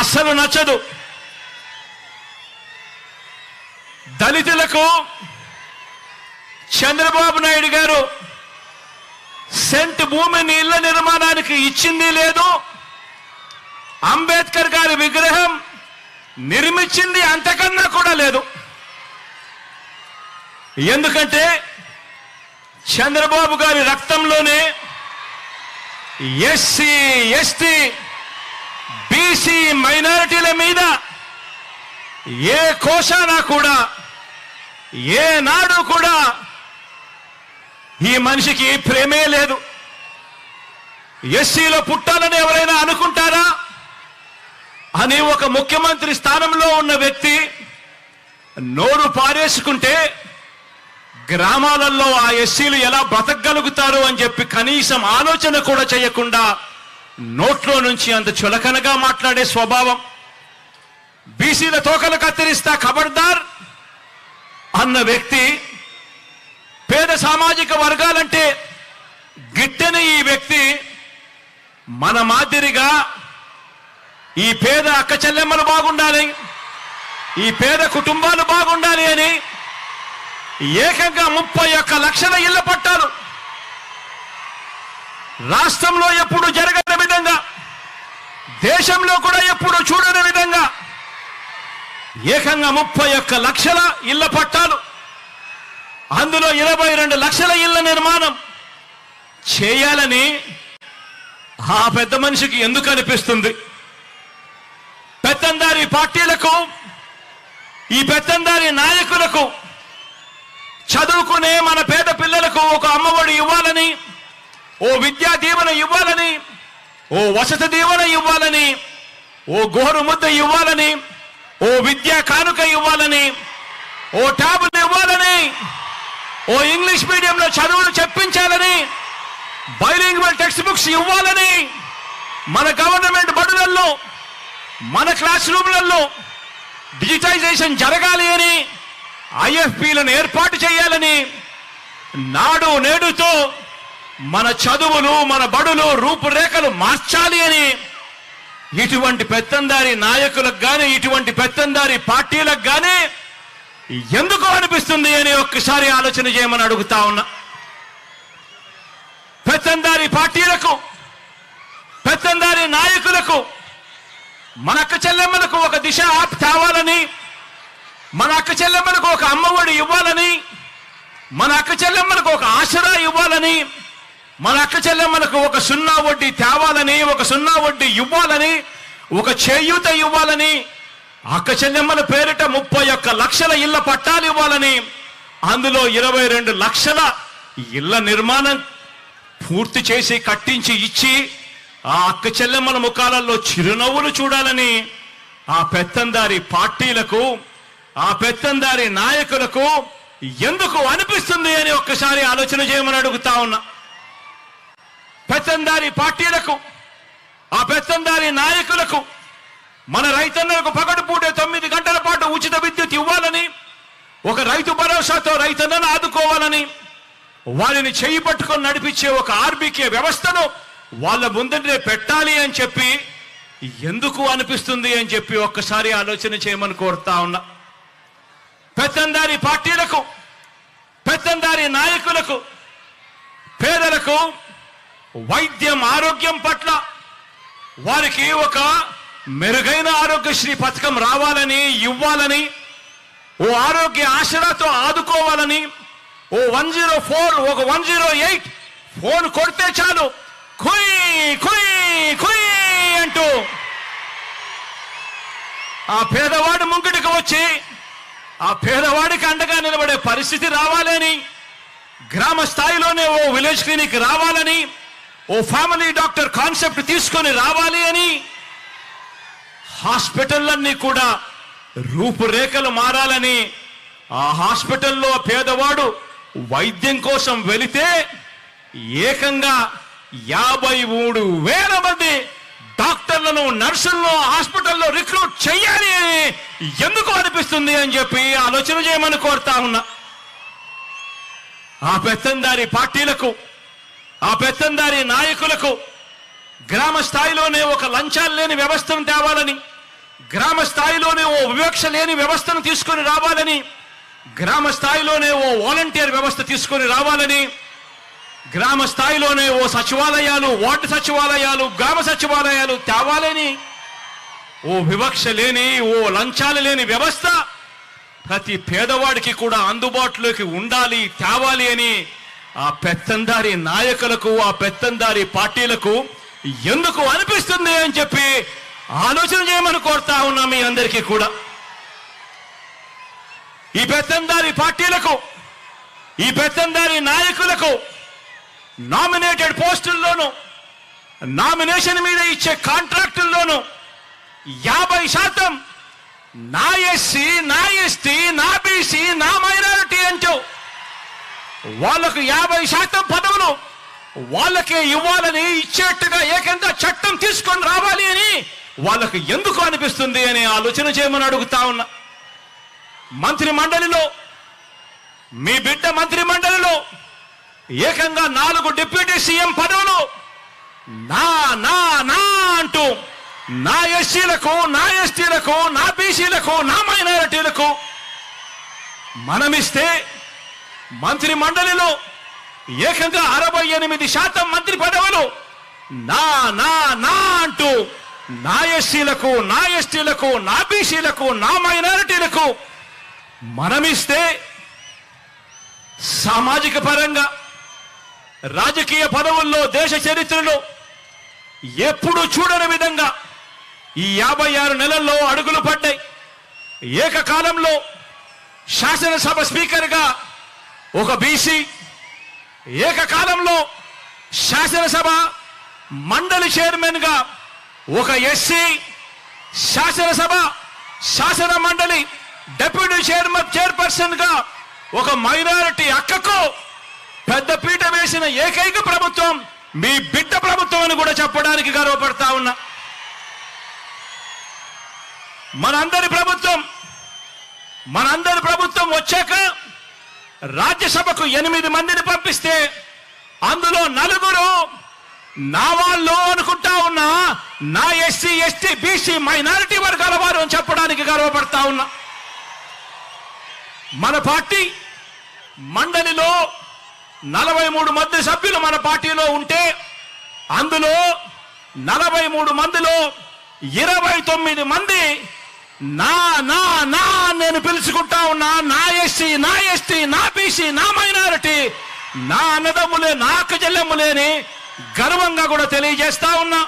అస్సలు నచ్చదు. దళితులకు చంద్రబాబు నాయుడు గారు సెంట్ భూమిని ఇళ్ల నిర్మాణానికి ఇచ్చింది లేదు, అంబేద్కర్ గారి విగ్రహం నిర్మించింది అంతకన్నా కూడా లేదు. ఎందుకంటే చంద్రబాబు గారి రక్తంలోనే ఎస్సీ, ఎస్టీ, బీసీ మైనారిటీల మీద ఏ కోశానా కూడా ఏనాడు కూడా ఈ మనిషికి ప్రేమే లేదు. ఎస్సీలో పుట్టాలని ఎవరైనా అనుకుంటారా అని ఒక ముఖ్యమంత్రి స్థానంలో ఉన్న వ్యక్తి నోరు పారేసుకుంటే గ్రామాలలో ఆ ఎస్సీలు ఎలా బ్రతకగలుగుతారు అని చెప్పి కనీసం ఆలోచన కూడా చేయకుండా నోట్లో నుంచి అంత చులకనగా మాట్లాడే స్వభావం. బీసీల తోకలు కత్తిరిస్తా ఖబర్దార్ అన్న వ్యక్తి, పేద సామాజిక వర్గాలంటే గిట్టని ఈ వ్యక్తి మన మాదిరిగా ఈ పేద అక్క చెల్లెమ్మలు బాగుండాలి, ఈ పేద కుటుంబాలు బాగుండాలి అని ఏకంగా 31 లక్షల ఇళ్ల పట్టాలు రాష్ట్రంలో ఎప్పుడు జరగని విధంగా, దేశంలో కూడా ఎప్పుడు చూడని విధంగా ఏకంగా 31 లక్షల ఇళ్ల పట్టాలు, అందులో 22 లక్షల ఇళ్ల నిర్మాణం చేయాలని ఆ పెద్ద మనిషికి ఎందుకు అనిపిస్తుంది? పెత్తందారి పార్టీలకు, ఈ పెత్తందారి నాయకులకు చదువుకునే మన పేద పిల్లలకు ఒక అమ్మఒడి ఇవ్వాలని, ఓ విద్యా దీవెన ఇవ్వాలని, ఓ వసతి దీవెన ఇవ్వాలని, ఓ గోరు ముద్ద ఇవ్వాలని, ఓ విద్యా కానుక ఇవ్వాలని, ఓ ట్యాబులు ఇవ్వాలని, ఓ ఇంగ్లీష్ మీడియంలో చదువులు చెప్పించాలని, బైలింగ్వల్ టెక్స్ట్ బుక్స్ ఇవ్వాలని, మన గవర్నమెంట్ బడులలో మన క్లాస్ రూమ్లలో డిజిటైజేషన్ జరగాలి అని, ఐఎఫ్పీలను ఏర్పాటు చేయాలని, నాడు నేడుతో మన చదువులు మన బడులు రూపురేఖలు మార్చాలి అని ఇటువంటి పెత్తందారి నాయకులకు కానీ, ఇటువంటి పెత్తందారి పార్టీలకు కానీ ఎందుకు అనిపిస్తుంది అని ఒక్కసారి ఆలోచన చేయమని అడుగుతా ఉన్నా. పెత్తందారి పార్టీలకు, పెత్తందారి నాయకులకు మన అక్క చెల్లెమ్మలకు ఒక దిశ యాప్ తేవాలని, మన అక్క చెల్లెమ్మలకు ఒక అమ్మఒడి ఇవ్వాలని, మన అక్క చెల్లెమ్మలకు ఒక ఆసరా ఇవ్వాలని, మన అక్క చెల్లెమ్మలకు ఒక 0 వడ్డీ తేవాలని, ఒక 0 వడ్డీ ఇవ్వాలని, ఒక చేయూత ఇవ్వాలని, అక్క చెల్లెమ్మల పేరిట 31 లక్షల ఇళ్ల పట్టాలు ఇవ్వాలని, అందులో 22 లక్షల ఇళ్ల నిర్మాణం పూర్తి చేసి కట్టించి ఇచ్చి ఆ అక్క చెల్లెమ్మల ముఖాలలో చిరునవ్వులు చూడాలని ఆ పెత్తందారి పార్టీలకు, ఆ పెత్తందారి నాయకులకు ఎందుకు అనిపిస్తుంది అని ఒక్కసారి ఆలోచన చేయమని అడుగుతా ఉన్నా. పెత్తందారి పార్టీలకు, ఆ పెత్తందారి నాయకులకు మన రైతన్నలకు పగటిపూట 9 గంటల పాటు ఉచిత విద్యుత్ ఇవ్వాలని, ఒక రైతు భరోసాతో రైతన్నను ఆదుకోవాలని, వారిని చేయి పట్టుకొని నడిపించే ఒక ఆర్బీకే వ్యవస్థను వాళ్ళ ముందరే పెట్టాలి అని చెప్పి ఎందుకు అనిపిస్తుంది అని చెప్పి ఒక్కసారి ఆలోచన చేయమని కోరుతా ఉన్నా. పెత్తందారి పార్టీలకు, పెత్తందారి నాయకులకు, పేదలకు వైద్యం ఆరోగ్యం పట్ల వారికి ఒక మెరుగైన ఆరోగ్యశ్రీ పథకం రావాలని, ఇవ్వాలని, ఓ ఆరోగ్య ఆసరాతో ఆదుకోవాలని, ఓ 104 ఒక 108 ఫోన్ కొడితే చాలు కుయ్ కుయ్ కుయ్ అంటూ ఆ పేదవాడి ముంగిటికి వచ్చి ఆ పేదవాడికి అండగా నిలబడే పరిస్థితి రావాలని, గ్రామ స్థాయిలోనే ఓ విలేజ్ క్లినిక్ రావాలని, ఓ ఫ్యామిలీ డాక్టర్ కాన్సెప్ట్ తీసుకొని రావాలి అని, హాస్పిటల్లన్నీ కూడా రూపురేఖలు మారాలని, ఆ హాస్పిటల్లో పేదవాడు వైద్యం కోసం వెళితే ఏకంగా 53,000 మంది డాక్టర్లను, నర్సులను హాస్పిటల్లో రిక్రూట్ చేయాలి అని ఎందుకు అనిపిస్తుంది అని చెప్పి ఆలోచన చేయమని కోరుతా ఉన్నా. ఆ పెత్తందారి పార్టీలకు, ఆ పెత్తందారి నాయకులకు గ్రామ స్థాయిలోనే ఒక లంచాలు లేని వ్యవస్థను తేవాలని, గ్రామ స్థాయిలోనే ఓ వివక్ష లేని వ్యవస్థను తీసుకొని రావాలని, గ్రామ స్థాయిలోనే ఓ వాలంటీర్ వ్యవస్థ తీసుకొని రావాలని, గ్రామ స్థాయిలోనే ఓ సచివాలయాలు, వార్డు సచివాలయాలు, గ్రామ సచివాలయాలు తేవాలని, ఓ వివక్ష లేని, ఓ లంచాలు లేని వ్యవస్థ ప్రతి పేదవాడికి కూడా అందుబాటులోకి ఉండాలి, తేవాలి అని ఆ పెత్తందారి నాయకులకు, ఆ పెత్తందారి పార్టీలకు ఎందుకు అనిపిస్తుంది అని చెప్పి ఆలోచన చేయమని కోరుతా ఉన్నా మీ అందరికీ కూడా. ఈ పెత్తందారి పార్టీలకు, ఈ పెత్తందారి నాయకులకు నామినేటెడ్ పోస్టుల్లోనూ, నామినేషన్ మీద ఇచ్చే కాంట్రాక్టుల్లోనూ 50% నా ఎస్సీ, నా ఎస్టీ, నా బీసీ, నా మైనారిటీ అంటూ వాళ్లకు 50% పదవులు వాళ్ళకే ఇవ్వాలని, ఇచ్చేట్టుగా ఏకంగా చట్టం తీసుకొని రావాలి అని వాళ్ళకు ఎందుకు అనిపిస్తుంది అని ఆలోచన చేయమని అడుగుతా ఉన్నా. మంత్రి మండలిలో, మీ బిడ్డ మంత్రి మండలిలో ఏకంగా 4 డిప్యూటీ సీఎం పదవులు నా నా నా అంటూ నా ఎస్సీలకు, నా ఎస్టీలకు, నా బీసీలకు, నా మైనారిటీలకు మనమిస్తే మంత్రి మండలిలో ఏకంగా 68% మంత్రి పదవులు నా నా నా అంటూ నా ఎస్సీలకు, నా ఎస్టీలకు, నా బీసీలకు, నా మైనారిటీలకు మనమిస్తే సామాజిక పరంగా, రాజకీయ పదవుల్లో దేశ చరిత్రలో ఎప్పుడు చూడని విధంగా ఈ 56 నెలల్లో అడుగులు పడ్డాయి. ఏకకాలంలో శాసనసభ స్పీకర్గా ఒక బీసీ, ఏకకాలంలో శాసనసభ మండలి చైర్మన్ గా ఒక ఎస్సీ, శాసనసభ శాసన మండలి డిప్యూటీ చైర్పర్సన్ గా ఒక మైనారిటీ అక్కకు పెద్ద పీట వేసిన ఏకైక ప్రభుత్వం మీ బిడ్డ ప్రభుత్వం అని కూడా చెప్పడానికి గర్వపడతా ఉన్నా. మనందరి ప్రభుత్వం వచ్చాక రాజ్యసభకు 8 మందిని పంపిస్తే అందులో 4 నా వాళ్ళు అనుకుంటా ఉన్నా, నా ఎస్సీ, ఎస్టీ, బీసీ, మైనారిటీ వర్గాల వారు అని చెప్పడానికి గర్వపడతా ఉన్నా. మన పార్టీ మండలిలో 43 మంది సభ్యులు మన పార్టీలో ఉంటే అందులో 43 మందిలో 29 మంది నా నా నా నేను పిలుచుకుంటా ఉన్నా. నా ఎస్సీ, నా ఎస్టీ, నా బీసీ, నా మైనారిటీ, నా అన్నదమ్ములే, నా అక్క చెల్లెమ్ములేని గర్వంగా కూడా తెలియజేస్తా ఉన్నా.